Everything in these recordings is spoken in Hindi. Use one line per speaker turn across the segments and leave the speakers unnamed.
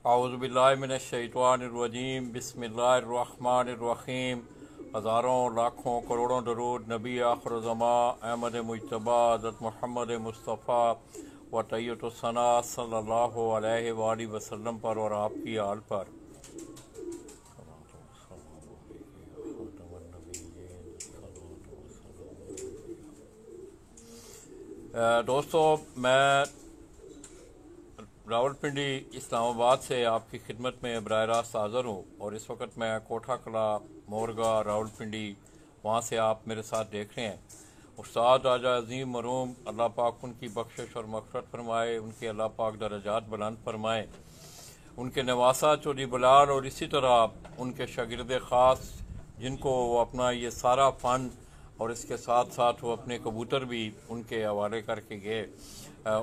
औज़ुबिल्लाहि मिनश्शैतानिर्रजीम बिस्मिल्लाहिर्रहमानिर्रहीम। हज़ारों लाखों करोड़ों दरूद नबी आखिर ज़मा अहमद मुज्तबा हज़रत मोहम्मद मुस्तफ़ा व तैय्यतुस्सना सल्लल्लाहु अलैहि वालैहि वसल्लम पर और आपकी आल पर। दोस्तों, मैं रावलपिंडी इस्लामाबाद से आपकी खिदमत में बराह रास्त हाज़िर हूँ और इस वक्त मैं कोठा कला मोरगा रावलपिंडी वहाँ से आप मेरे साथ देख रहे हैं। उस्ताद राजा अज़ीम मरूम अल्लाह पाक उनकी बख्शिश और मग़फ़िरत फरमाए, उनके अल्लाह पाक दर्जात बुलंद फरमाए, उनके नवासा चौधरी बिलाल और इसी तरह उनके शागिर्द ख़ास जिनको वो अपना ये सारा फ़न और इसके साथ साथ वो अपने कबूतर भी उनके हवाले करके गए,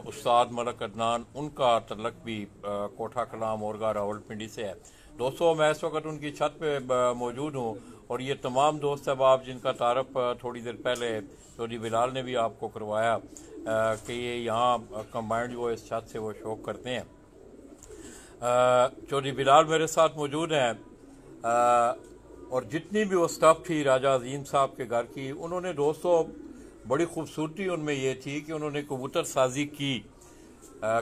उस्ताद मलक अदनान, उनका तल्लक भी कोठा कलाम मोरगा रावलपिंडी से है। दोस्तों, मैं इस वक्त उनकी छत पे मौजूद हूँ और ये तमाम दोस्त अहबाब जिनका तारफ़ थोड़ी देर पहले चौधरी बिलाल ने भी आपको करवाया कि ये यहाँ कंबाइंड जो इस छत से वो शौक़ करते हैं। चौधरी बिलाल मेरे साथ मौजूद हैं और जितनी भी वो स्टाफ थी राजा अजीम साहब के घर की, उन्होंने दोस्तों बड़ी खूबसूरती उनमें ये थी कि उन्होंने कबूतर साजी की।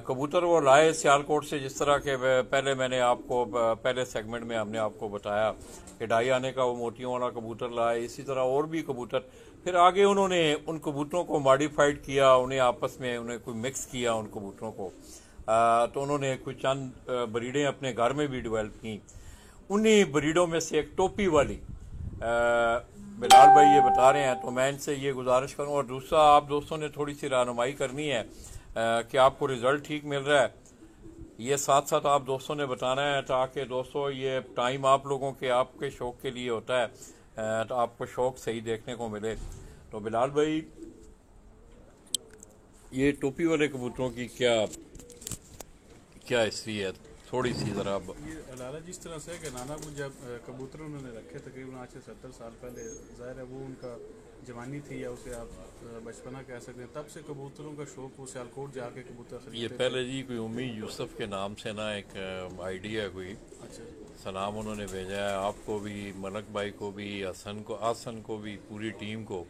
कबूतर वो लाए सियालकोट से, जिस तरह के पहले मैंने आपको पहले सेगमेंट में हमने आपको बताया कि ढाई आने का वो मोतियों वाला कबूतर लाए, इसी तरह और भी कबूतर। फिर आगे उन्होंने उन कबूतरों को मॉडिफाइड किया, उन्हें आपस में उन्हें कोई मिक्स किया उन कबूतरों को, तो उन्होंने कुछ चंद ब्रीडें अपने घर में भी डेवलप की। उन्हीं ब्रीडों में से एक टोपी वाली बिलाल भाई ये बता रहे हैं, तो मैं इनसे ये गुजारिश करूँ। और दूसरा, आप दोस्तों ने थोड़ी सी रहनुमाई करनी है कि आपको रिज़ल्ट ठीक मिल रहा है, ये साथ साथ आप दोस्तों ने बताना है, ताकि दोस्तों ये टाइम आप लोगों के आपके शौक़ के लिए होता है, तो आपको शौक़ सही देखने को मिले। तो बिलाल भाई, ये टोपी वाले कबूतरों की क्या क्या हिस्ट्री है, थोड़ी सी ज़रा।
ये लाला जिस तरह से है कि नाना को जब कबूतर उन्होंने रखे तकरीबन आज से 70 साल पहले, ज़ाहिर है वो उनका जवानी थी या उसे आप बचपना कह सकते हैं, तब से कबूतरों का शौक, वो सियालकोट जाके कबूतर खरीदते
ये पहले जी कोई उम्मी यूसुफ के नाम से ना एक आइडिया है कोई,
अच्छा,
सलाम उन्होंने भेजा है आपको भी, मलक भाई को भी, आसन को भी, पूरी टीम को।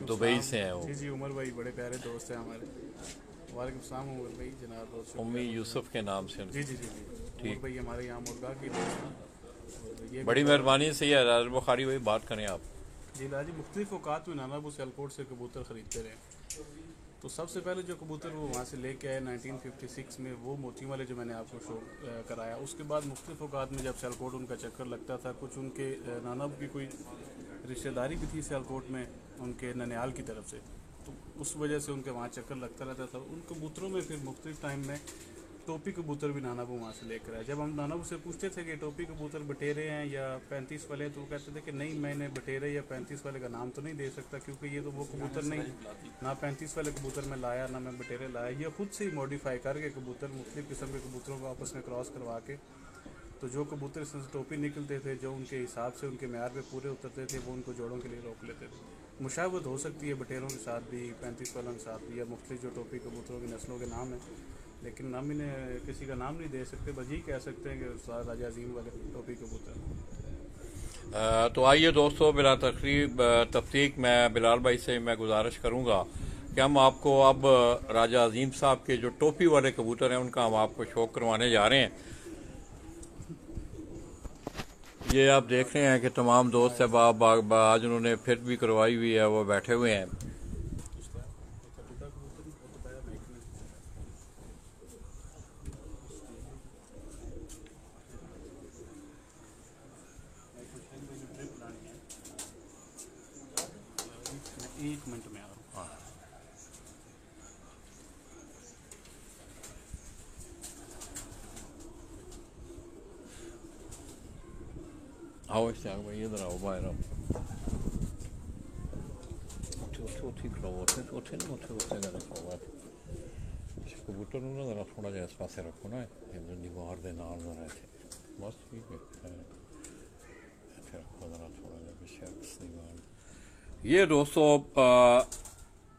दुबई से हैं वो।
जी जी, उमर भाई बड़े प्यारे दोस्त हैं हमारे। वालेकुम सलाम उमर भाई, जनाब
उम्मी यूसुफ के नाम से।
जी जी जी जी, उमर भाई हमारे यहाँ मुर्गा की दोस्त हैं। ये
बड़ी मेहरबानी से है राज बुखारी भाई, बात करें आप।
जी लाजी, मुख्तलिफ औकात में नानाबू सियालकोट से कबूतर ख़रीदते रहे। तो सबसे पहले जो कबूतर वो वहाँ से लेके आए 1956 में, वो मोती वाले जो मैंने आपको शो कराया। उसके बाद मुख्तलिफ औकात में जब सियालकोट उनका चक्कर लगता था, कुछ उनके नानाबू की कोई रिश्तेदारी भी थी सियालकोट में उनके ननिहाल की तरफ से, तो उस वजह से उनके वहाँ चक्कर लगता रहता था। उन कबूतरों में फिर मुख्तलिफ टाइम में टोपी कबूतर भी नानाबू वहाँ से लेकर आए। जब हम नानाबू से पूछते थे कि टोपी कबूतर बटेरे हैं या 35 वाले, तो वो कहते थे कि नहीं, मैंने बटेरे या 35 वाले का नाम तो नहीं दे सकता, क्योंकि ये तो वो कबूतर नहीं, ना 35 वाले कबूतर में लाया, ना मैं बटेरे लाया। ये खुद से ही मॉडिफाई करके कबूतर, मुख्तलिफ किस्म के कबूतरों को आपस में क्रॉस करवा के, तो जो कबूतर इसमें से टोपी निकलते थे, जो उनके हिसाब से उनके म्यार पे पूरे उतरते थे, वो उनको जोड़ों के लिए रोक लेते थे। मुशावत हो सकती है बटेरों के साथ भी, 35 वालों के साथ भी, या मुख्तलिफ जो टोपी कबूतरों की नस्लों के नाम हैं, लेकिन हम इन्हें किसी का नाम नहीं दे सकते, बस यही कह सकते हैं कि राजा अजीम वाले टोपी कबूतर।
तो आइए दोस्तों, बिला तफसीक मैं बिलाल भाई से मैं गुजारिश करूँगा कि हम आपको अब राजा अजीम साहब के जो टोपी वाले कबूतर हैं उनका हम आपको शौक़ करवाने जा रहे हैं। ये आप देख रहे हैं कि तमाम दोस्त अहबाब आज उन्होंने फिर भी करवाई हुई है, वो बैठे हुए हैं।
एक मिनट में आ रहा हूँ।
आओ इससे आओ भाई, इधर आओ, बाहर आओ। कबूतर जरा थोड़ा जहा इस पास रखो ना, दीवार के नाल जरा इतने, बस ठीक है, इतने रखो जरा थोड़ा जहा पीछे दीवार। ये दोस्तों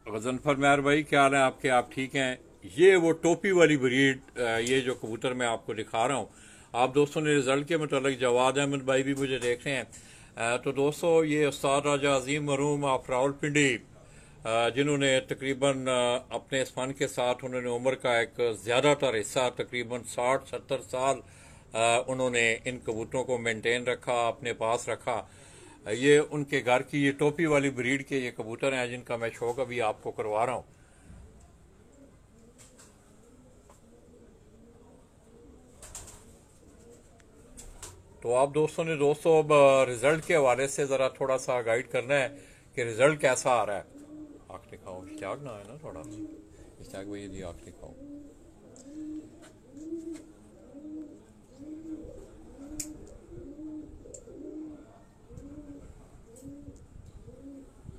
गजनफर मैर भाई, क्या हाल है आपके, आप ठीक हैं? ये वो टोपी वाली ब्रीड, ये जो कबूतर मैं आपको दिखा रहा हूँ। आप दोस्तों ने रिजल्ट के मतलब जवाद अहमद भाई भी मुझे देख रहे हैं। तो दोस्तों ये उस्ताद राजा अजीम मरूम ऑफ रावलपिंडी, जिन्होंने तकरीबन अपने इस फन के साथ उन्होंने उम्र का एक ज़्यादातर हिस्सा तकरीबन 60-70 साल उन्होंने इन कबूतरों को मेंटेन रखा, अपने पास रखा। ये उनके घर की ये टोपी वाली ब्रीड के ये कबूतर हैं जिनका मैं शौक अभी आपको करवा रहा हूँ। तो आप दोस्तों ने अब रिजल्ट के हवाले से ज़रा थोड़ा सा गाइड करना है कि रिजल्ट कैसा आ रहा है। आँख दिखाओ, इश्तियाक ना है ना थोड़ा, इश्तियाक भाई जी आँख दिखाओ।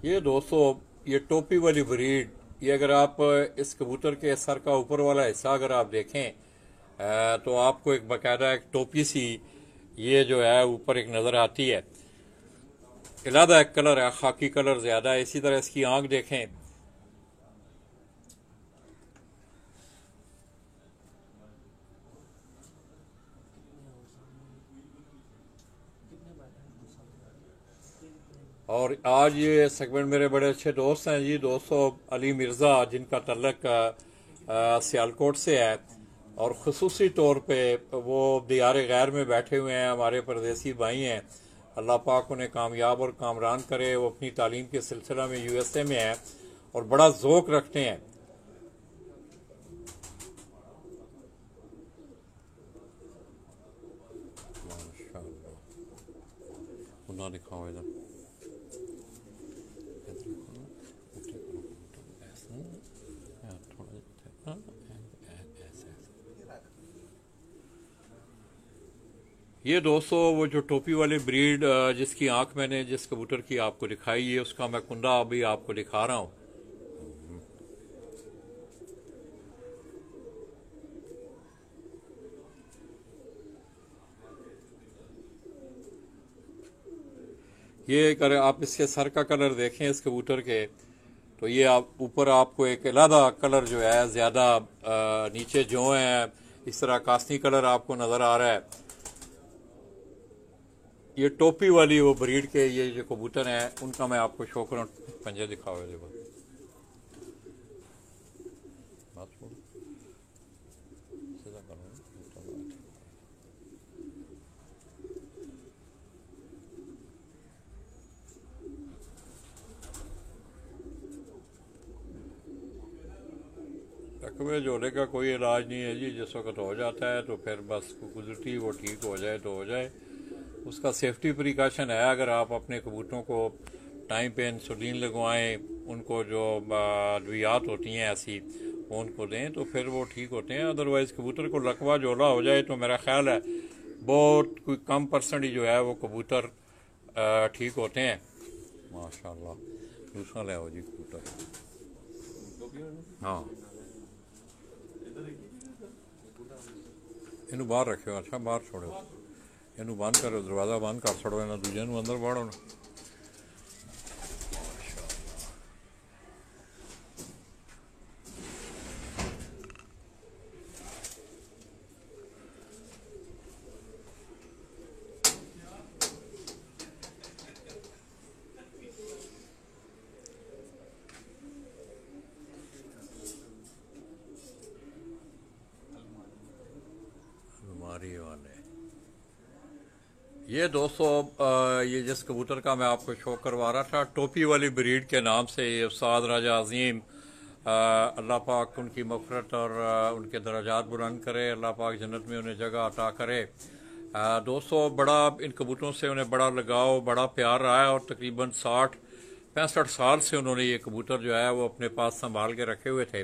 ये दोस्तों ये टोपी वाली ब्रीड, ये अगर आप इस कबूतर के सर का ऊपर वाला हिस्सा अगर आप देखें तो आपको एक बाकायदा एक टोपी सी ये जो है ऊपर एक नज़र आती है। अलग एक कलर है, खाकी कलर ज़्यादा है। इसी तरह इसकी आंख देखें, और आज ये सेगमेंट मेरे बड़े अच्छे दोस्त हैं जी, दोस्तों अली मिर्ज़ा, जिनका तल्लक सियालकोट से है और ख़ुसूसी तौर पे वो दियार गैर में बैठे हुए हैं, हमारे परदेसी भाई हैं। अल्लाह पाक उन्हें कामयाब और कामरान करे। वो अपनी तालीम के सिलसिला में USA में हैं और बड़ा ज़ौक़ रखते हैं। माशाअल्लाह, दिखाओ इधर, ये दोस्तों वो जो टोपी वाली ब्रीड जिसकी आंख मैंने जिस कबूतर की आपको दिखाई है, उसका मैं कुंडा अभी आपको दिखा रहा हूँ। ये अगर आप इसके सर का कलर देखें इस कबूतर के, तो ये आप ऊपर आपको एक अलग कलर जो है ज़्यादा नीचे जो है इस तरह कास्नी कलर आपको नज़र आ रहा है। ये टोपी वाली वो ब्रीड के ये जो कबूतर हैं उनका मैं आपको शो करूँ। पंजे दिखाओ ये बात सीधा करो। रकबे जोड़े का कोई इलाज नहीं है जी, जिस वक्त हो जाता है तो फिर बस गुजरती वो ठीक हो जाए तो हो जाए। उसका सेफ्टी प्रिकॉशन है, अगर आप अपने कबूतरों को टाइम पे इंसुलिन लगवाएं, उनको जो अद्वियात होती हैं ऐसी वो उनको दें तो फिर वो ठीक होते हैं। अदरवाइज़ कबूतर को लकवा जोला हो जाए तो मेरा ख्याल है बहुत कोई कम परसेंट ही जो है वो कबूतर ठीक होते हैं। माशाल्लाह, दूसरा ले आओ जी कबूतर। हाँ, इनू बाहर रखियो, अच्छा बाहर छोड़ो, इनू बंद करो, दरवाज़ा बंद कर छोड़ो, इन्हें दूजे अंदर बाड़ो ना। बीमारी वाले ये दोस्तों ये जिस कबूतर का मैं आपको शो करवा रहा था टोपी वाली ब्रीड के नाम से, ये उस्ताद राजा अजीम, अल्लाह पाक उनकी मग़फ़िरत और उनके दर्जात बुलंद करे, अल्लाह पाक जन्नत में उन्हें जगह अता करे। दोस्तों बड़ा इन कबूतरों से उन्हें बड़ा लगाव, बड़ा प्यार रहा है और तकरीबन 60-65 साल से उन्होंने ये कबूतर जो है वो अपने पास संभाल के रखे हुए थे।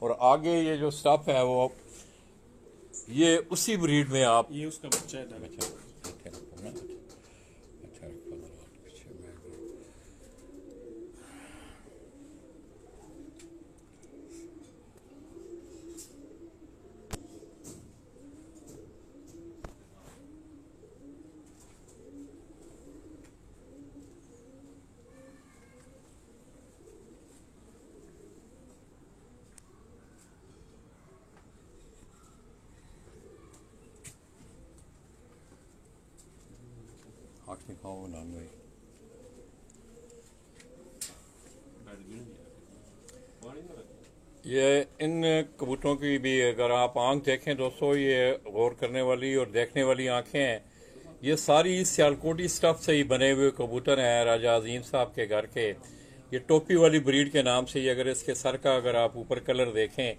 और आगे ये जो स्टफ है वो ये उसी ब्रीड में आप,
ये उसका बच्चा है।
आखिरी खाओ नान भाई। ये इन कबूतरों की भी अगर आप आंख देखें दोस्तों, ये गौर करने वाली और देखने वाली आंखें हैं। ये सारी सियालकोटी स्टफ से ही बने हुए कबूतर हैं राजा अजीम साहब के घर के। ये टोपी वाली ब्रीड के नाम से ही, अगर इसके सर का अगर आप ऊपर कलर देखें,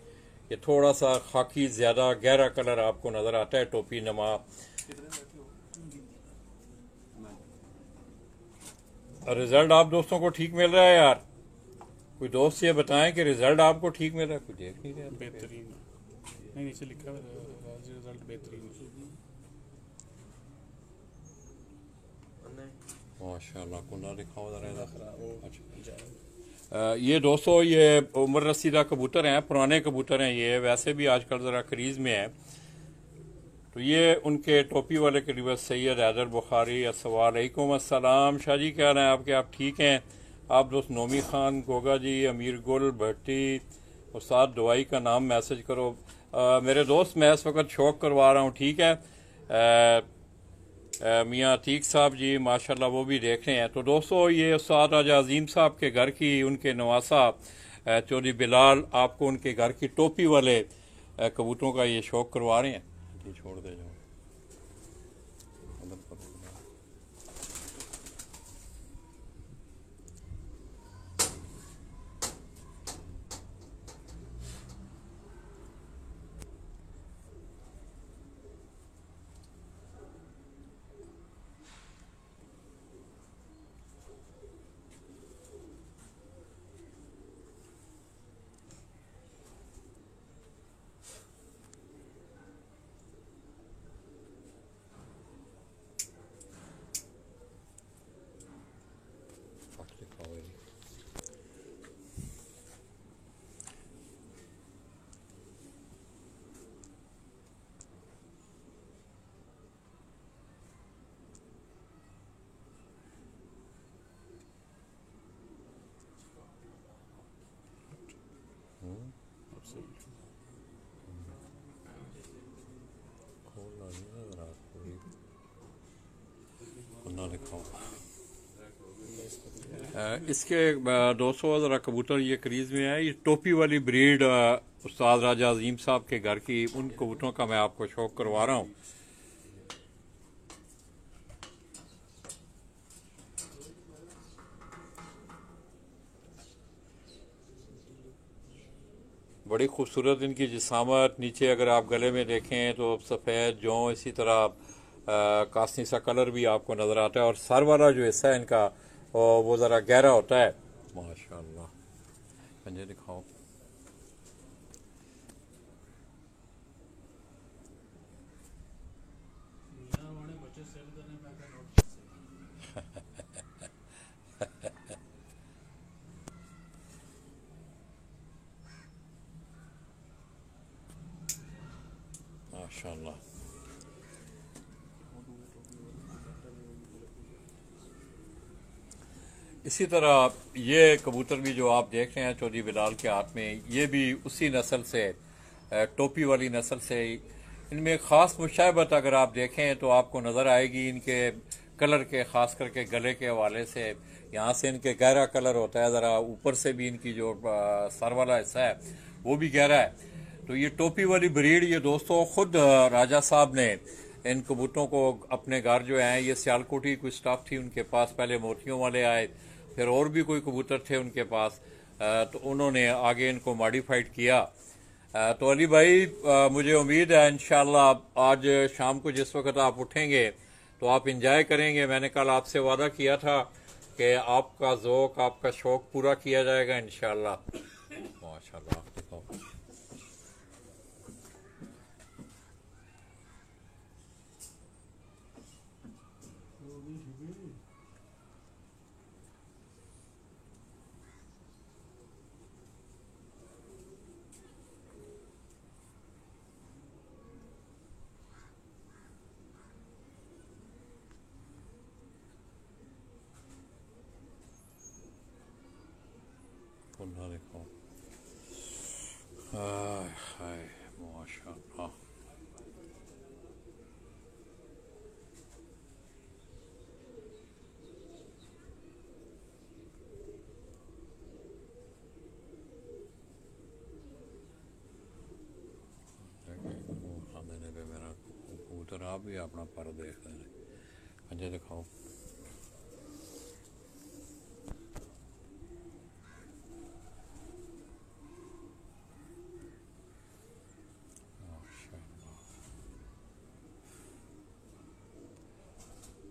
ये थोड़ा सा खाकी ज्यादा गहरा कलर आपको नजर आता है, टोपी नमा। रिजल्ट आप दोस्तों को ठीक मिल रहा है यार? कोई दोस्त ये बताएं कि रिजल्ट आपको ठीक मिल रहा है? कोई देख नहीं रहा।
बेहतरीन नहीं, नीचे लिखा है रिजल्ट बेहतरीन।
माशाल्लाह कुंडा लिखा हुआ अच्छा। ये दोस्तों ये उमर रसीदा कबूतर हैं, पुराने कबूतर हैं ये, वैसे भी आजकल ज़रा क्रीज में है। तो ये उनके टोपी वाले करीब सैयद हैदर बुखारी। अस्सलाम अस्सलाम शाह जी, क्या हाल है आपके? आप ठीक हैं? आप दोस्त नोमी खान गोगा जी, अमीर गुल भट्टी, उस्ताद दवाई का नाम मैसेज करो। मेरे दोस्त मैं इस वक्त शौक करवा रहा हूँ, ठीक है। मियाँ अतीक साहब जी माशाल्लाह वो भी देख रहे हैं। तो दोस्तों ये उस्ताद राजा अजीम साहब के घर की उनके नवासा चौधरी बिलाल आपको उनके घर की टोपी वाले कबूतरों का ये शौक करवा रहे हैं। ये छोड़ दे जाओ। इसके 200 ज़रा कबूतर ये क्रीज में है। ये टोपी वाली ब्रीड उस्ताद राजा अजीम साहब के घर की उन कबूतरों का मैं आपको शौक करवा रहा हूँ। बड़ी खूबसूरत इनकी जिसामत। नीचे अगर आप गले में देखें तो सफ़ेद जौ, इसी तरह कास्नी सा कलर भी आपको नज़र आता है। और सर वाला जो हिस्सा है इनका वो ज़रा गहरा होता है। माशाल्लाह पंजे दिखाओ। माशाल्लाह इसी तरह ये कबूतर भी जो आप देख रहे हैं चौधरी बिलाल के हाथ में, ये भी उसी नस्ल से, टोपी वाली नस्ल से। इनमें ख़ास मुशाबत अगर आप देखें तो आपको नज़र आएगी इनके कलर के, ख़ास करके गले के हवाले से। यहाँ से इनके गहरा कलर होता है, ज़रा ऊपर से भी इनकी जो सर वाला हिस्सा है वो भी गहरा है। तो ये टोपी वाली ब्रीड ये दोस्तों खुद राजा साहब ने इन कबूतरों को अपने घर जो हैं, ये सियालकोटी कोई स्टाफ थी उनके पास, पहले मोतियों वाले आए, फिर और भी कोई कबूतर थे उनके पास, तो उन्होंने आगे इनको मॉडिफाइड किया। तो अली भाई मुझे उम्मीद है इंशाल्लाह आज शाम को जिस वक्त आप उठेंगे तो आप इंजॉय करेंगे। मैंने कल आपसे वादा किया था कि आपका ज़ौक़, आपका शौक़ पूरा किया जाएगा इंशाल्लाह। माशाल्लाह देखो देखो हाय माशाल्लाह। कबूतर आप भी अपना पर देख लें, पंजे दिखाओ।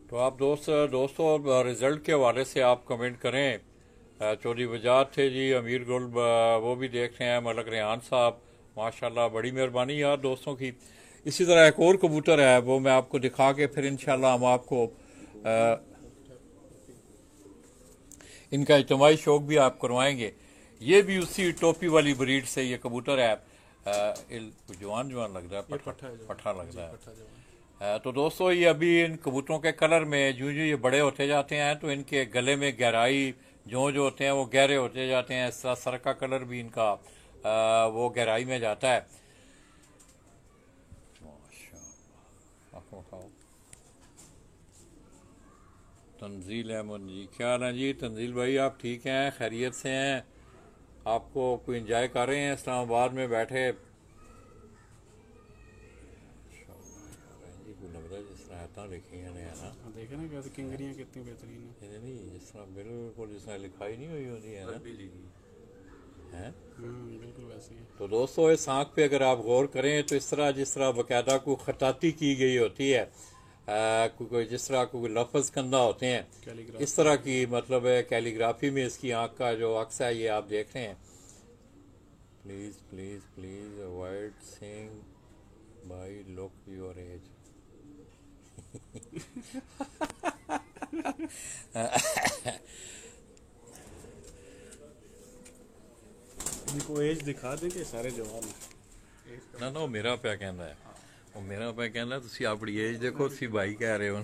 तो आप दोस्तों रिज़ल्ट के हवाले से आप कमेंट करें। चौधरी वजाद थे जी, अमीर गुल वो भी देख रहे हैं, मलक रेहान साहब, माशाल्लाह बड़ी मेहरबानी यार दोस्तों की। इसी तरह एक और कबूतर है, वो मैं आपको दिखा के फिर इंशाल्लाह हम आपको इनका इज्तिमाई शौक भी आप करवाएंगे। ये भी उसी टोपी वाली ब्रीड से ये कबूतर है। जवान जवान लग रहा है, पट्ठा लग रहा है। तो दोस्तों ये अभी इन कबूतरों के कलर में जो जो ये बड़े होते जाते हैं तो इनके गले में गहराई जो जो होते हैं वो गहरे होते जाते हैं। इस तरह सर का कलर भी इनका वो गहराई में जाता है। तंजील अहमद जी, क्या हाल है जी? तंजील भाई आप ठीक हैं, खैरियत से हैं? आपको कोई इंजॉय कर रहे हैं इस्लामाबाद में बैठे? लग रहा है जिस तरह आयतां लिखी हैं है ना,
देखे ना क्या किंगरियाँ कितनी बेहतरीन है।
नहीं जिस तरह बिल्कुल जिस तरह लिखाई नहीं हुई होती है ना, हैं
बिल्कुल वैसी है।
तो दोस्तों इस आँख पे अगर आप गौर करें तो इस तरह जिस तरह बाकायदा को खताती की गई होती है, कोई जिस तरह कोई लफ्ज कंधा होते हैं, इस तरह की मतलब है कैलीग्राफी में इसकी आँख का जो अक्स है ये आप देख रहे हैं। Please please please avoid saying by look your age.
इनको एज दिखा दें कि सारे जवान
ना ना मेरा पे कहना है, वो मेरा पे कहना है तुसी अपनी एज देखो, तुसी भाई कह रहे हो।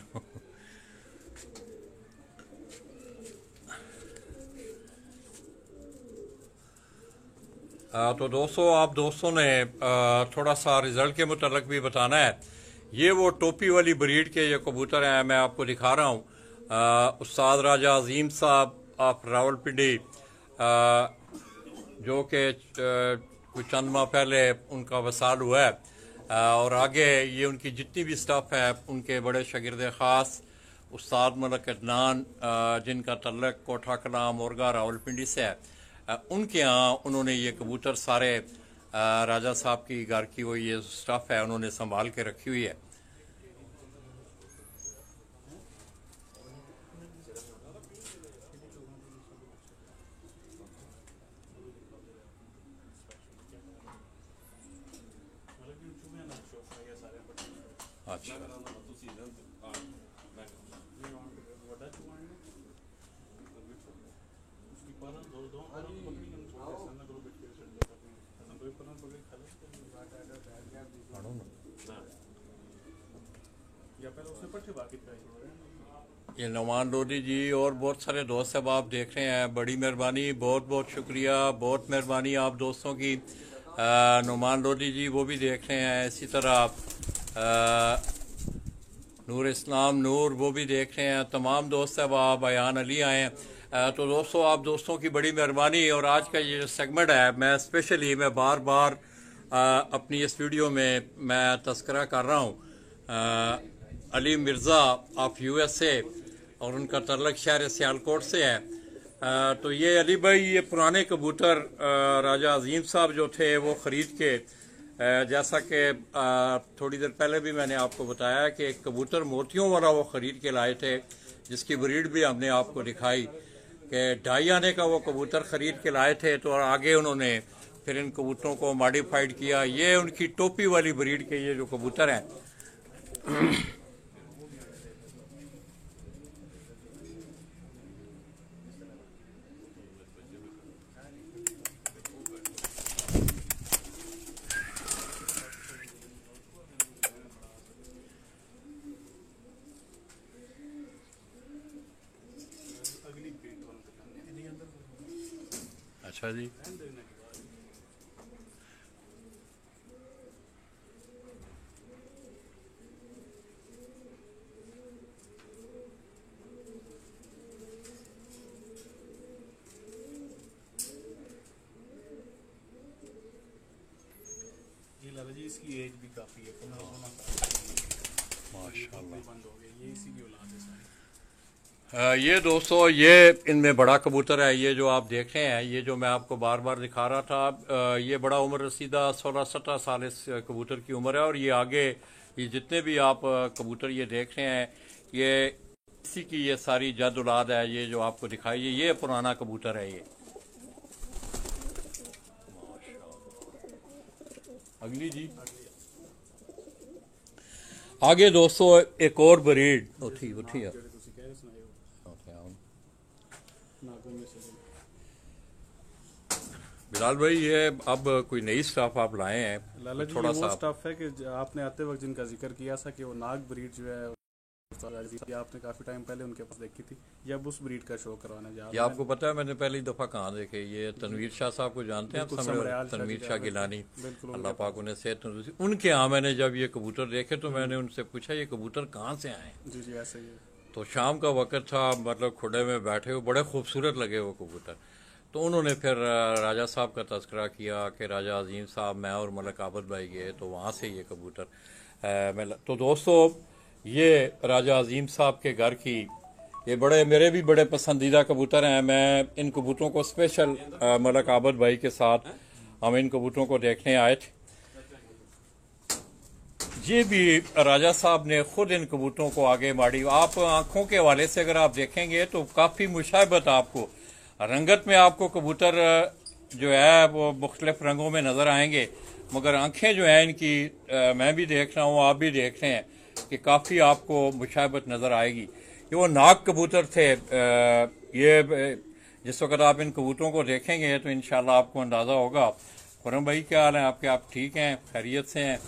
तो दोस्तों आप दोस्तों ने थोड़ा सा रिजल्ट के मुतालिक भी बताना है। ये वो टोपी वाली ब्रीड के जो कबूतर हैं मैं आपको दिखा रहा हूँ। उस्ताद राजा अजीम साहब ऑफ रावलपिंडी, जो कि कुछ चंद माह पहले उनका वसाल हुआ है, और आगे ये उनकी जितनी भी स्टाफ है उनके बड़े शागिर्द ख़ास उस्ताद मलक अदनान, जिनका तल्लक कोठा कलाम मुर्गा रावलपिंडी से है, उनके यहाँ उन्होंने ये कबूतर सारे राजा साहब की घर की वो ये स्टाफ है उन्होंने संभाल के रखी हुई है। अच्छा ये नुमान लोधी जी और बहुत सारे दोस्त अब आप देख रहे हैं, बड़ी मेहरबानी, बहुत बहुत शुक्रिया, बहुत मेहरबानी आप दोस्तों की। नुमान लोधी जी वो भी देख रहे हैं, इसी तरह नूर इस्लाम नूर वो भी देख रहे हैं, तमाम दोस्त अब आप बयान अली आए हैं। तो दोस्तों आप दोस्तों की बड़ी मेहरबानी। और आज का ये जो सेगमेंट है मैं स्पेशली मैं बार बार अपनी इस वीडियो में मैं तस्करा कर रहा हूँ अली मिर्ज़ा ऑफ USA, और उनका तल्लक शहर सियालकोट से है। तो ये अली भाई ये पुराने कबूतर राजा अजीम साहब जो थे वो ख़रीद के, जैसा कि थोड़ी देर पहले भी मैंने आपको बताया कि एक कबूतर मोतियों वाला वो ख़रीद के लाए थे, जिसकी ब्रीड भी हमने आपको दिखाई कि 2.5 आने का वो कबूतर ख़रीद के लाए थे। तो आगे उन्होंने फिर इन कबूतरों को मॉडिफाइड किया। ये उनकी टोपी वाली ब्रीड के ये जो कबूतर हैं अच्छा जी,
ये लाला जी इसकी एज भी काफ़ी है, 15-16 साल।
माशाल्लाह।
बंद हो गए, ये इसी की औलाद है सारी।
ये दोस्तों, ये इनमें बड़ा कबूतर है, ये जो आप देख रहे हैं, ये जो मैं आपको बार बार दिखा रहा था, ये बड़ा उम्र रसीदा 16-17 साल इस कबूतर की उम्र है। और ये आगे ये जितने भी आप कबूतर ये देख रहे हैं, ये इसी की ये सारी जद औलाद है। ये जो आपको दिखाई, ये पुराना कबूतर है। ये अगली जी, आगे दोस्तों एक और ब्रीड उठी है।
ਜਿਹੜੇ ਤੁਸੀਂ ਕਹਿ ਰਹੇ ਸੁਣਾਏ ਹੋ नागों में से।
बिलाल भाई, ये अब कोई नई स्टाफ आप लाए हैं,
लाला जी,
थोड़ा
ये वो
सा
स्टफ है कि आपने आते वक्त जिनका जिक्र किया था कि वो नाग ब्रीड जो है आपने काफी टाइम पहले उनके पास देखी थी, या अब उस ब्रीड का शो करवाने जा
ये
रहे हैं।
आपको पता है मैंने पहली दफा कहाँ देखे? ये तनवीर शाह साहब को जानते हैं आप? तनवीर शाह गिलानी, अल्लाह पाक उन्हें सेहत तंदुरुस्ती। उनके यहाँ मैंने जब ये कबूतर देखे तो मैंने उनसे पूछा ये कबूतर कहाँ से आए?
जी जी, ऐसे ही है।
तो शाम का वक्त था, मतलब खुडे में बैठे हुए, बड़े खूबसूरत लगे वो कबूतर। तो उन्होंने फिर राजा साहब का तस्करा किया कि राजा अजीम साहब, मैं और मलक आबद भाई गए, तो वहाँ से ये कबूतर तो दोस्तों, ये राजा अजीम साहब के घर की ये मेरे भी बड़े पसंदीदा कबूतर हैं। मैं इन कबूतरों को स्पेशल मलक आबद भाई के साथ हम इन कबूतरों को देखने आए थे। ये भी राजा साहब ने खुद इन कबूतरों को आगे माड़ी। आप आंखों के हवाले से अगर आप देखेंगे तो काफ़ी मुशाबत आपको रंगत में आपको कबूतर जो है वो मुख्तलिफ रंगों में नज़र आएंगे, मगर आंखें जो हैं इनकी मैं भी देख रहा हूँ, आप भी देख रहे हैं कि काफ़ी आपको मुशाबत नज़र आएगी। ये वो नाग कबूतर थे। ये जिस वक्त आप इन कबूतरों को देखेंगे तो इंशाल्लाह आपको अंदाज़ा होगा। खुरम भाई, क्या हाल है आपके? आप ठीक हैं, खैरियत से हैं?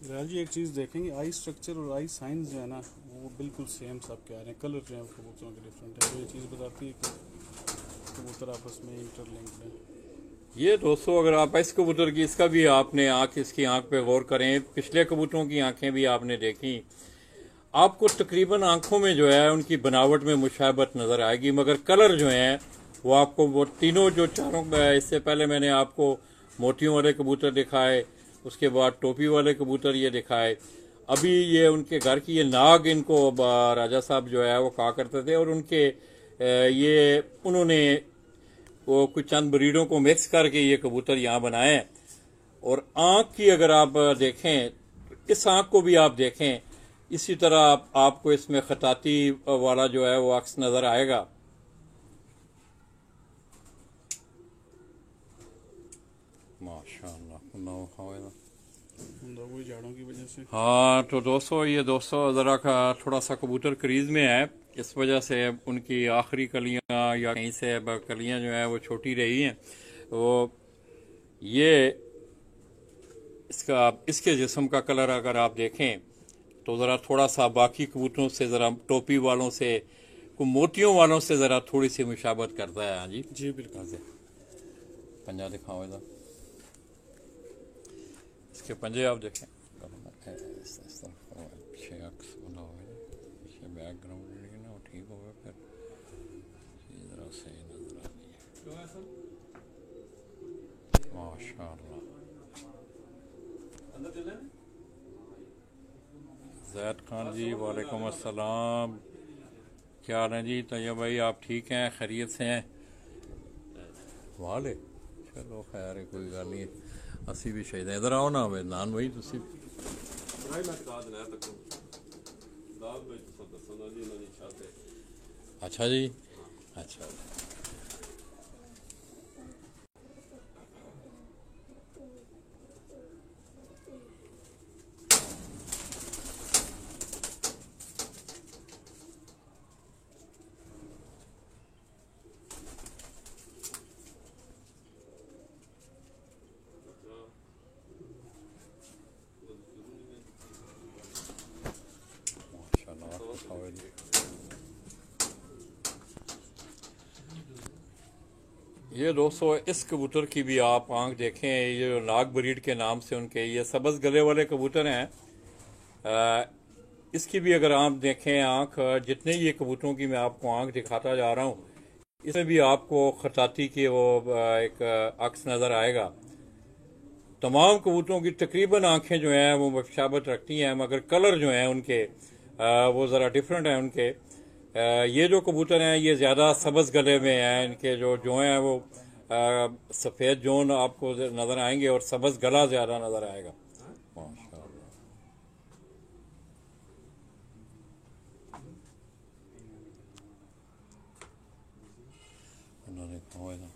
राज जी, एक चीज़ देखेंगे, आई स्ट्रक्चर और आई साइंस जो है ना वो बिल्कुल सेम सब के आ रहे हैं, कलर जो है कबूतरों के डिफरेंट है। तो ये चीज़ बताती है कि कबूतर आपस में इंटरलिंक्ड है।
ये दोस्तों, अगर आप इस कबूतर की, इसका भी आपने इसकी आंख पे गौर करें, पिछले कबूतरों की आंखें भी आपने देखी, आपको तकरीबन आंखों में जो है उनकी बनावट में मुशाबत नज़र आएगी, मगर कलर जो है वो आपको वो तीनों जो चारों, इससे पहले मैंने आपको मोतियों वाले कबूतर दिखाए, उसके बाद टोपी वाले कबूतर ये दिखाए, अभी ये उनके घर की ये नाग, इनको राजा साहब जो है वो कहा करते थे। और उनके ये उन्होंने वो कुछ चंद ब्रीडों को मिक्स करके ये कबूतर यहाँ बनाए हैं। और आँख की अगर आप देखें, इस आँख को भी आप देखें, इसी तरह आपको इसमें खताती वाला जो है वो अक्स नज़र आएगा। माशाअल्लाह,
झाड़ों की वजह से।
हाँ, तो दोस्तों, ये ज़रा थोड़ा सा कबूतर क्रीज में है, इस वजह से उनकी आखिरी कलियां या कहीं से कलियां जो है वो छोटी रही हैं। तो ये इसके जिस्म का कलर अगर आप देखें तो ज़रा थोड़ा सा बाकी कबूतरों से, ज़रा टोपी वालों से, मोतियों वालों से ज़रा थोड़ी सी मुशाबत करता है। हाँ जी
जी बिल्कुल।
पंजा दिखाओ इधर, इसके पंजे आप देखें, पीछे अक्स बना हुआ है, पीछे बैकग्राउंड ना वो ठीक होगा, फिर ज़रा सही नजर आ रही है। माशाअल्लाह। जैद खान जी, वालेकुम अस्सलाम, क्या हाल है जी? तैयब भाई, आप ठीक हैं, खैरियत से हैं? वाले चलो खैर है, कोई गल नहीं, असी भी शहीद हैं। इधर आओ ना नान भाई, तुसी अच्छा जी, अच्छा। ये दोस्तों, इस कबूतर की भी आप आंख देखें, ये जो नाग ब्रीड के नाम से उनके ये सब्ज़ गले वाले कबूतर हैं, इसकी भी अगर आप देखें आंख, जितने ये कबूतरों की मैं आपको आंख दिखाता जा रहा हूँ, इसमें भी आपको खताती की वो एक अक्स नज़र आएगा। तमाम कबूतरों की तकरीबन आंखें जो हैं वो मुशाबत रखती हैं, मगर कलर जो हैं उनके वो ज़रा डिफरेंट हैं उनके। ये जो कबूतर हैं ये ज़्यादा सब्ज़ गले में हैं, इनके जो हैं वो सफ़ेद जोन आपको नज़र आएंगे और सब्ज़ गला ज़्यादा नज़र आएगा। माशाअल्लाह, उन्होंने कहा है ना।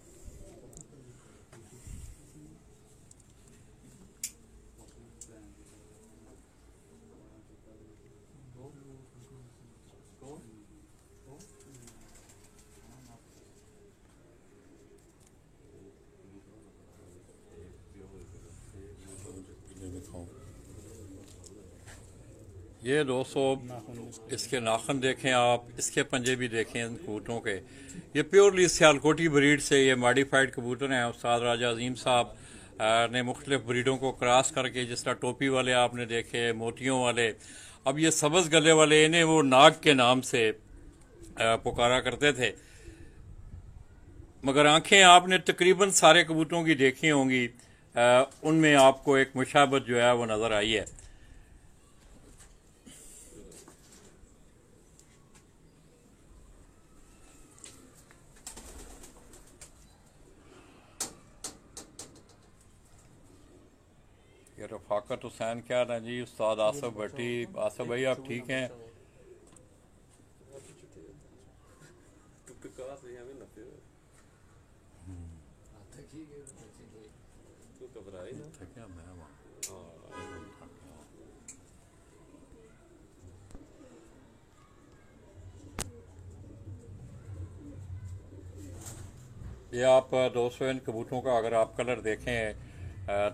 ये दोस्तों इसके नाखून देखें आप, इसके पंजे भी देखें इन कबूतरों के। ये प्योरली सियालकोटी ब्रीड से ये मॉडिफाइड कबूतर हैं। उस्ताद राजा अजीम साहब ने मुख्तलिफ ब्रीडों को क्रॉस करके, जिस तरह टोपी वाले आपने देखे, मोतियों वाले, अब ये सब्ज़ गले वाले, इन्हें वो नाग के नाम से पुकारा करते थे। मगर आंखें आपने तकरीबन सारे कबूतरों की देखी होंगी, उनमें आपको एक मुशाबत जो है वो नज़र आई है। ये रफाकत हुसैन क्या ना जी, उस्ताद आसफ भट्टी। आसफ भाई आप ठीक हैं? ये आप दोस्तों इन कबूतरों का अगर आप कलर देखें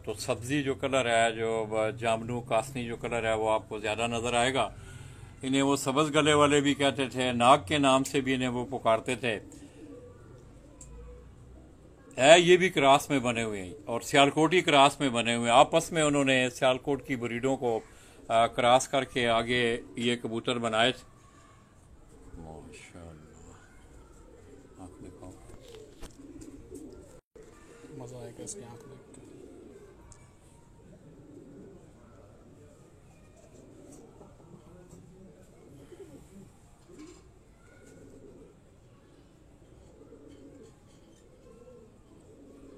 तो सब्जी जो कलर है, जो जामनू कासनी जो कलर है, वो आपको ज़्यादा नज़र आएगा। इन्हें वो सब्ज़ गले वाले भी कहते थे, नाग के नाम से भी इन्हें वो पुकारते थे। ये भी क्रास में बने हुए हैं और सियालकोटी क्रास में बने हुए हैं। आपस में उन्होंने सियालकोट की ब्रीडों को क्रास करके आगे ये कबूतर बनाए थे। माशाअल्लाह, आप दिखाओ।
मज़ा आएगा इसकी आँख देख के।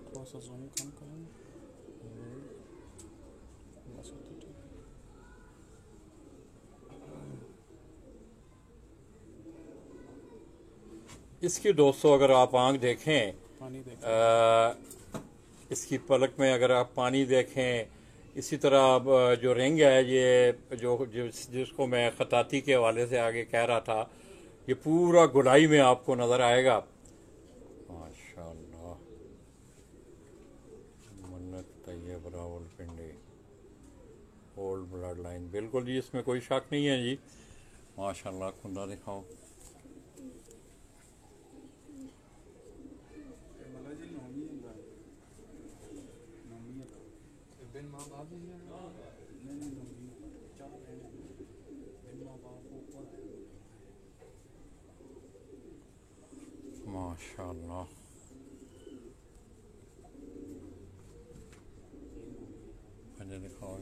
थोड़ा सा जूम कम करें, बस तो ठीक।
इसकी दोस्तों अगर आप आंख देखें,
पानी देखें,
इसकी पलक में अगर आप पानी देखें, इसी तरह अब जो रिंग है ये जिसको मैं खताती के हवाले से आगे कह रहा था, ये पूरा गुलाई में आपको नज़र आएगा। माशाअल्लाह, Mannat Tayyab Rawalpindi, old blood line, बिल्कुल जी, इसमें कोई शक नहीं है जी। माशाअल्लाह, खुदा दिखाओ। माशाअल्लाह, मुझे दिखाओ।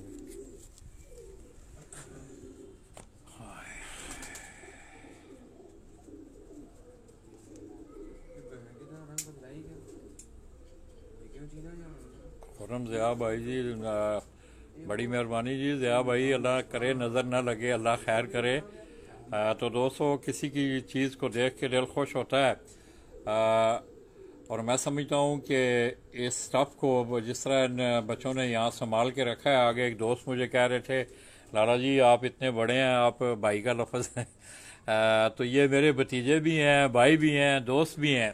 खुरम ज़िया भाई जी, बड़ी मेहरबानी जी ज़िया भाई, अल्लाह करे नज़र ना लगे, अल्लाह खैर करे। तो दोस्तों किसी की चीज़ को देख के दिल खुश होता है, और मैं समझता हूँ कि इस स्टफ़ को जिस तरह इन बच्चों ने यहाँ संभाल के रखा है। आगे एक दोस्त मुझे कह रहे थे, लाला जी आप इतने बड़े हैं, आप भाई का लफ्ज़ है। तो ये मेरे भतीजे भी हैं, भाई भी हैं, दोस्त भी हैं।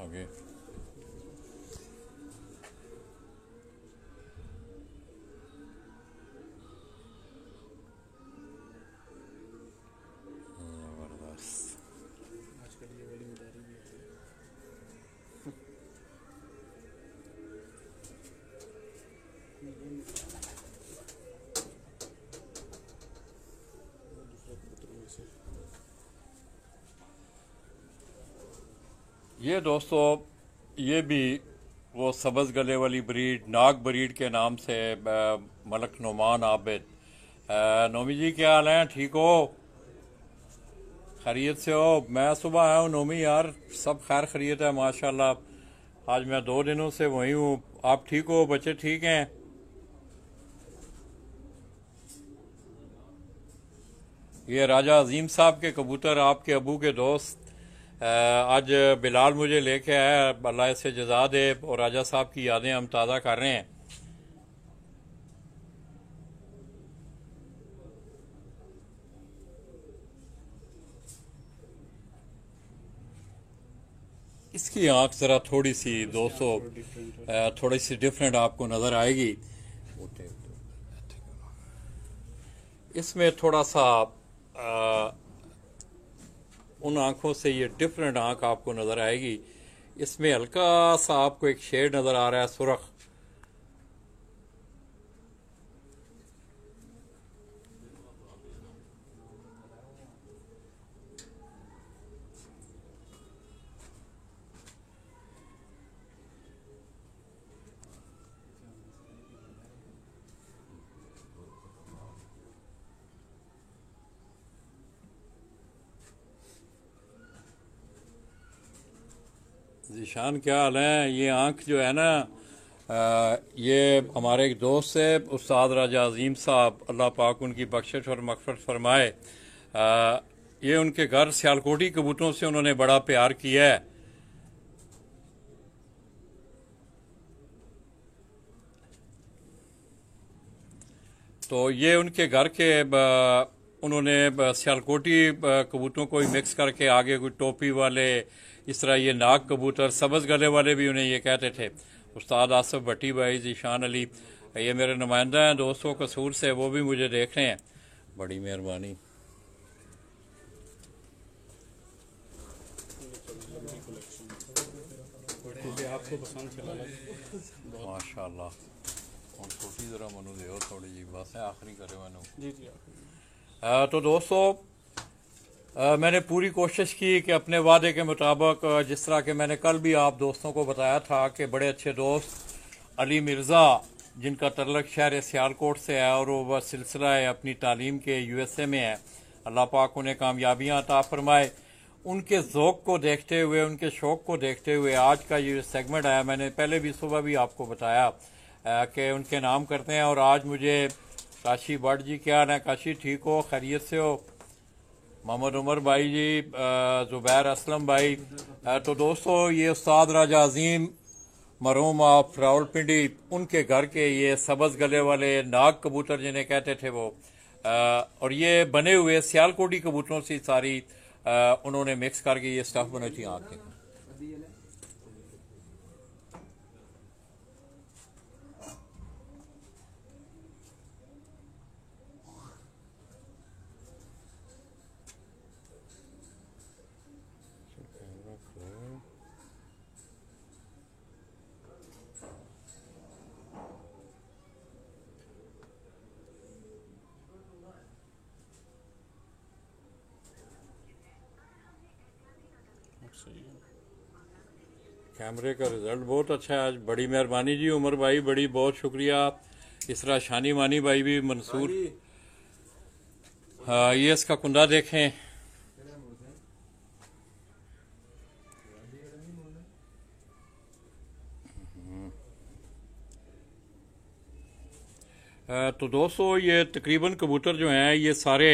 आगे जबरदस्त।
आजकल ये वाली मदारी भी है।
ये दोस्तों, ये भी वो सब्ज़ गले वाली ब्रीड, नाग ब्रीड के नाम से मलक नुमान आबिद। नोमी जी क्या हाल है, ठीक हो, खैरियत से हो? मैं सुबह आया हूँ नोमी यार, सब खैर खैरियत है माशाल्लाह। आज मैं 2 दिनों से वहीं हूँ। आप ठीक हो, बच्चे ठीक हैं? ये राजा अजीम साहब के कबूतर, आपके अबू के दोस्त। आज बिलाल मुझे लेके आया, अल्लाह से जजा दे, और राजा साहब की यादें हम ताज़ा कर रहे हैं। इसकी आंख ज़रा थोड़ी सी दोस्तों,
डिफरेंट है।
थोड़ी सी डिफरेंट आपको नज़र आएगी। इसमें थोड़ा सा उन आंखों से ये डिफरेंट आंख आपको नज़र आएगी। इसमें हल्का सा आपको एक शेड नज़र आ रहा है, सुर्ख। जीशान क्या हाल है? ये आंख जो है ना, ये हमारे एक दोस्त है उस्ताद राजा अजीम साहब, अल्लाह पाक उनकी बख्शिश और मग़फ़िरत फरमाए। ये उनके घर सियालकोटी कबूतरों से उन्होंने बड़ा प्यार किया है। तो ये उनके घर के उन्होंने सियालकोटी कबूतरों को ही मिक्स करके आगे कोई टोपी वाले, इस तरह ये नाग कबूतर, सब्ज़ गले वाले भी उन्हें ये कहते थे। उस्ताद आसिफ भट्टी भाई, जीशान अली, ये मेरे नुमाइंदा हैं दोस्तों कसूर से, वो भी मुझे देख रहे हैं, बड़ी मेहरबानी।
आपको पसंद चला
माशाल्लाह। और छोटी ज़रा मनु दे थोड़ी जी, बस है आखिरी करे मनु
जी जी।
तो दोस्तों, मैंने पूरी कोशिश की कि अपने वादे के मुताबिक, जिस तरह के मैंने कल भी आप दोस्तों को बताया था कि बड़े अच्छे दोस्त अली मिर्ज़ा, जिनका तल्लक शहर सियालकोट से है और वह सिलसिला है अपनी तालीम के USA में है, अल्लाह पाक उन्हें कामयाबियाँ अता फरमाए। उनके ज़ौक़ को देखते हुए, उनके शौक़ को देखते हुए आज का ये सेगमेंट आया। मैंने पहले भी सुबह भी आपको बताया कि उनके नाम करते हैं। और आज मुझे काशी भट्ट जी, क्या हाल है काशी, ठीक हो, खैरियत से हो? मोहम्मद उमर भाई जी, ज़ुबैर असलम भाई। तो दोस्तों, ये उस्ताद राजा अजीम मरहूम ऑफ रावलपिंडी, उनके घर के ये सब्ज़ गले वाले नाग कबूतर जिन्हें कहते थे वो, और ये बने हुए सियालकोटी कबूतरों से सारी उन्होंने मिक्स करके ये स्टफ बनाई थी आँखें।
सही है।
कैमरे का रिजल्ट बहुत अच्छा है आज, बड़ी मेहरबानी जी उमर भाई, बड़ी बहुत शुक्रिया। इस तरह शानी मानी भाई भी, मंसूर। हाँ, ये इसका कुंदा देखें। तो दोस्तों, ये तकरीबन कबूतर जो हैं ये सारे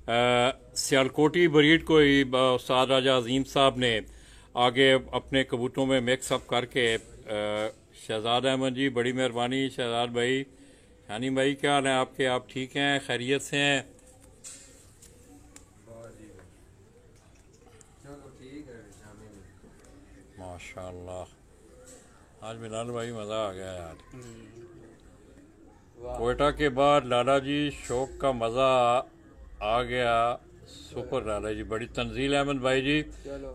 सियालकोटी ब्रीड को ही उस्ताद राजा अजीम साहब ने आगे अपने कबूतरों में मिक्स अप करके, शहजाद अहमद जी, बड़ी मेहरबानी शहजाद भाई। शानी भाई क्या हाल है आपके, आप ठीक हैं, खैरियत से हैं? माशाल्लाह, आज बिलाल भाई मज़ा आ गया यार। कोयटा के बाद लाला जी, शौक का मज़ा आ गया, सुपर लाला जी, बड़ी। तंजील अहमद भाई जी,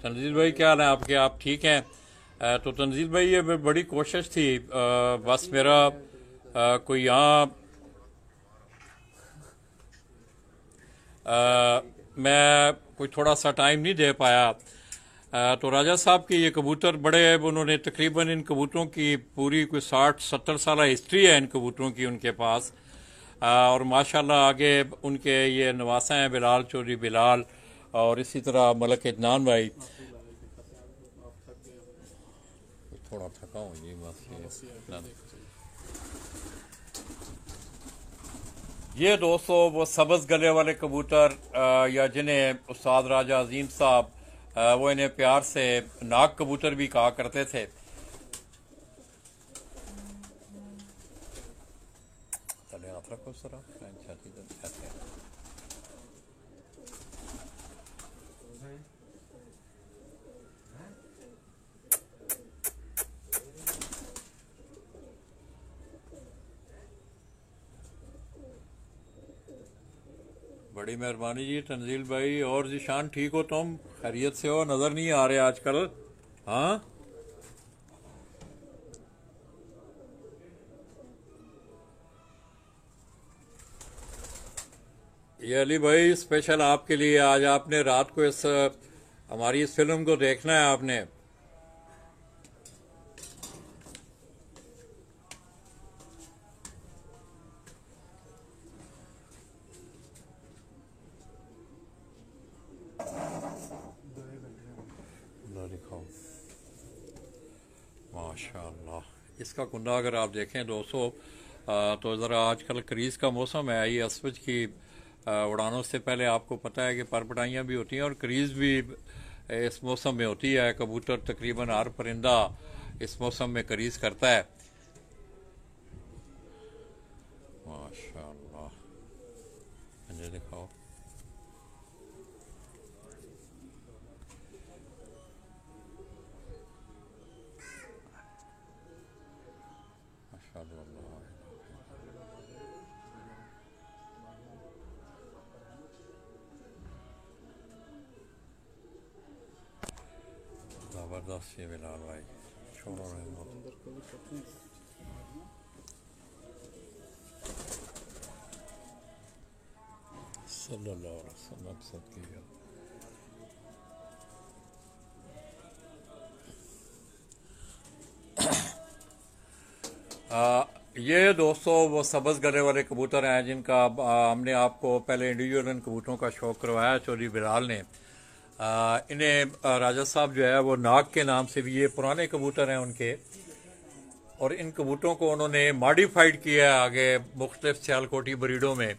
तंजील भाई क्या हाल है आपके, आप ठीक हैं? तो तंजील भाई, ये बड़ी कोशिश थी, बस मेरा कोई यहाँ मैं कोई थोड़ा सा टाइम नहीं दे पाया। तो राजा साहब के ये कबूतर बड़े हैं, उन्होंने तकरीबन इन कबूतरों की पूरी कोई 60-70 साल हिस्ट्री है इन कबूतरों की उनके पास। और माशाल्लाह आगे उनके ये नवासा हैं बिलाल चौधरी बिलाल, और इसी तरह मलक इदनान भाई। थोड़ा थका हूँ जी बस ये दोस्तों वो सब्ज़ गले वाले कबूतर या जिन्हें उस्ताद राजा अजीम साहब वो इन्हें प्यार से नाग कबूतर भी कहा करते थे। चले हाथ रखो सर बड़ी मेहरबानी जी तंजील भाई। और जीशान ठीक हो तुम? खैरियत से हो? नजर नहीं आ रहे आजकल। हाँ ये अली भाई स्पेशल आपके लिए आज आपने रात को इस हमारी इस फिल्म को देखना है आपने। माशाअल्लाह इसका कुंडा अगर आप देखें दोस्तों तो ज़रा आजकल क्रीज़ का मौसम है। ये असवज की उड़ानों से पहले आपको पता है कि परपटाइयाँ भी होती हैं और क्रीज़ भी इस मौसम में होती है। कबूतर तकरीबन हर परिंदा इस मौसम में क्रीज़ करता है। माशाअल्लाह मुझे दिखाओ। जबरदस्त ये बिलाल भाई छोड़ो सल्लल्लाहु अलैहि वसल्लम सदके। ये दोस्तों वो सब्ज़ गले वाले कबूतर हैं जिनका हमने आपको पहले इंडिविजुअल इन कबूतरों का शौक़ करवाया चौधरी बिलाल ने। इन्हें राजा साहब जो है वो नाग के नाम से भी, ये पुराने कबूतर हैं उनके, और इन कबूतरों को उन्होंने मॉडिफाइड किया है आगे मुख्तलिफ सियालकोटी ब्रीडों में।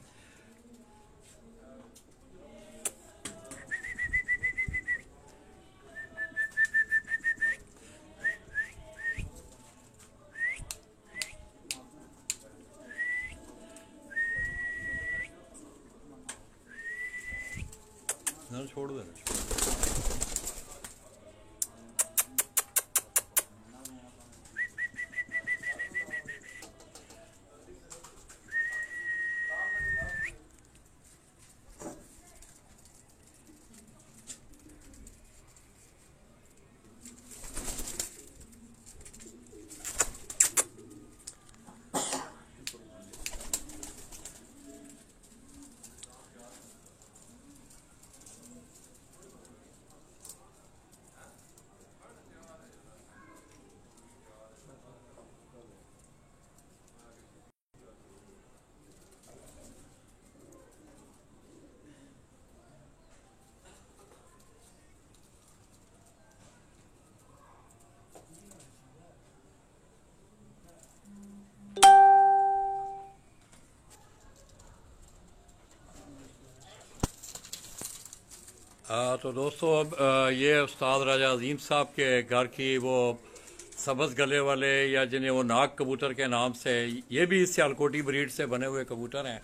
छोड़ देना। तो दोस्तों अब ये उस्ताद राजा अजीम साहब के घर की वो सब्ज़ गले वाले या जिन्हें वो नाग कबूतर के नाम से, ये भी सियालकोटी ब्रीड से बने हुए कबूतर हैं।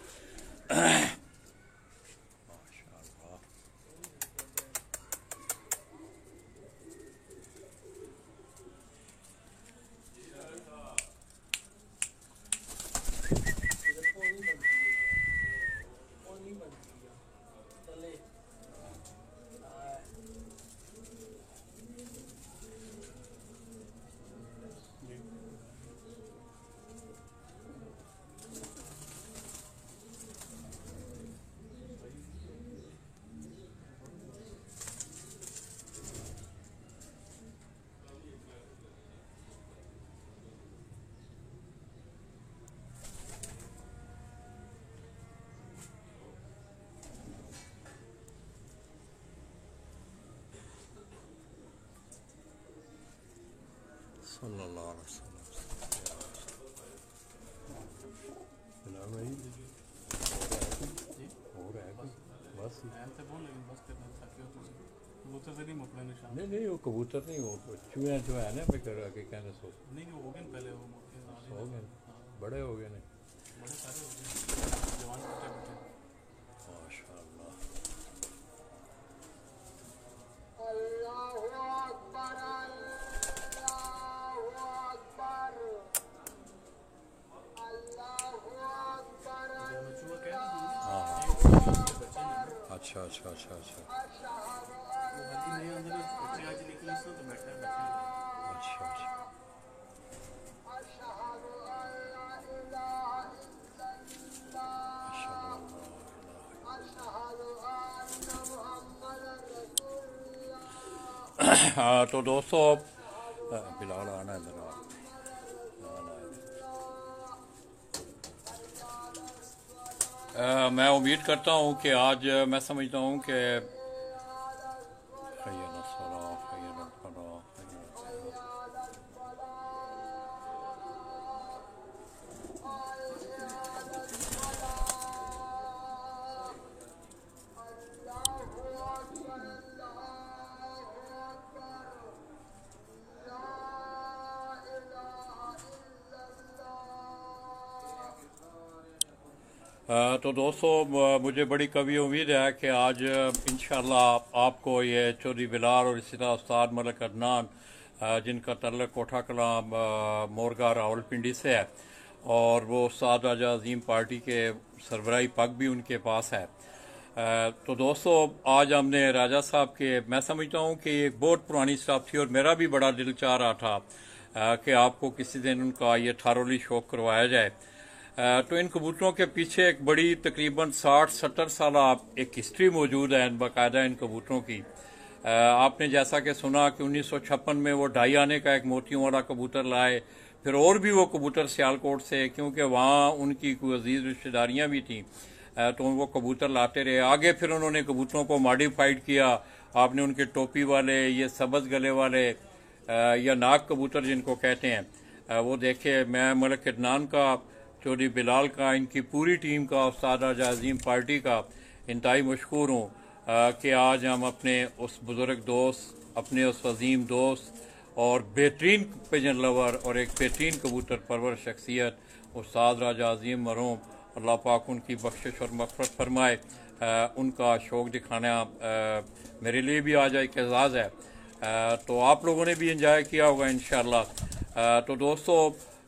सल्लल्लाहु अलैहि वसल्लम। बिलाल भाई हो रहा है कुछ? बस
कबूतर से नहीं मुकला निशान।
नहीं वो कबूतर नहीं, वो चूहे जो है ना बेकर आगे कहने सो
नहीं वो हो गए पहले वो
हो गए, बड़े हो गए ने
बड़े सारे हो गए जवान बच्चे बच्चे।
माशाअल्लाह।
चूहा कह रहा हूँ
हाँ हाँ,
बच्चे नहीं
अच्छा अच्छा अच्छा अच्छा
वो बल्कि नहीं अंदर बच्चे आज निकले तो बैठे हैं बच्चे।
अच्छा अच्छा। हाँ तो दोस्तों बिलाल आना इधर आओ। मैं उम्मीद करता हूँ कि आज मैं समझता हूँ कि तो दोस्तों मुझे बड़ी कभी उम्मीद है कि आज इंशाल्लाह आपको ये चौधरी बिलाल और इसी तरह उस्ताद मलिक अदनान जिनका तल्लुक़ कोठा कलाम मोरगा रावलपिंडी से है और वो उस्ताद राजा अजीम पार्टी के सरबराही पग भी उनके पास है। तो दोस्तों आज हमने राजा साहब के, मैं समझता हूँ कि एक बहुत पुरानी स्टाफ थी और मेरा भी बड़ा दिल चाह रहा था कि आपको किसी दिन उनका ये थारोली शौक करवाया जाए। तो इन कबूतरों के पीछे एक बड़ी तकरीबन 60-70 साल एक हिस्ट्री मौजूद है बाकायदा इन कबूतरों की। आपने जैसा कि सुना कि 1956 में वो ढाई आने का एक मोतियों वाला कबूतर लाए, फिर और भी वो कबूतर सियालकोट से, क्योंकि वहाँ उनकी कोई अजीज रिश्तेदारियाँ भी थीं, तो वो कबूतर लाते रहे। आगे फिर उन्होंने कबूतरों को मॉडिफाइड किया। आपने उनके टोपी वाले, ये सब्ज़ गले वाले या नाग कबूतर जिनको कहते हैं वो देखे। मैं मलिक अदनान का, चौधरी बिलाल का, इनकी पूरी टीम का, उस्ताद राजा अजीम पार्टी का इंतहाई मशहूर हूँ कि आज हम अपने उस बुज़ुर्ग दोस्त, अपने उस अजीम दोस्त और बेहतरीन पिजन लवर और एक बेहतरीन कबूतर परवर शख्सियत उस्ताद राजा अजीम मरहूम, अल्लाह पाक उनकी बख्शिश और मग़फ़िरत फरमाए, उनका शौक़ दिखाना मेरे लिए भी आज एक एज़ाज़ है। तो आप लोगों ने भी इंजॉय किया होगा इंशाअल्लाह। तो दोस्तों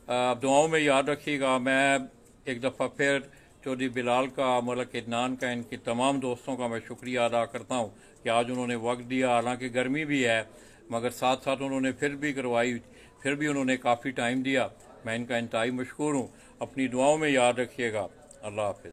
आप दुआओं में याद रखिएगा। मैं एक दफ़ा फिर चौधरी बिलाल का, मलिक अदनान का, इनके तमाम दोस्तों का मैं शुक्रिया अदा करता हूँ कि आज उन्होंने वक्त दिया। हालांकि गर्मी भी है मगर साथ साथ उन्होंने फिर भी करवाई, फिर भी उन्होंने काफ़ी टाइम दिया। मैं इनका इंतहाई मशकूर हूँ। अपनी दुआओं में याद रखिएगा। अल्लाह हाफ़िज़।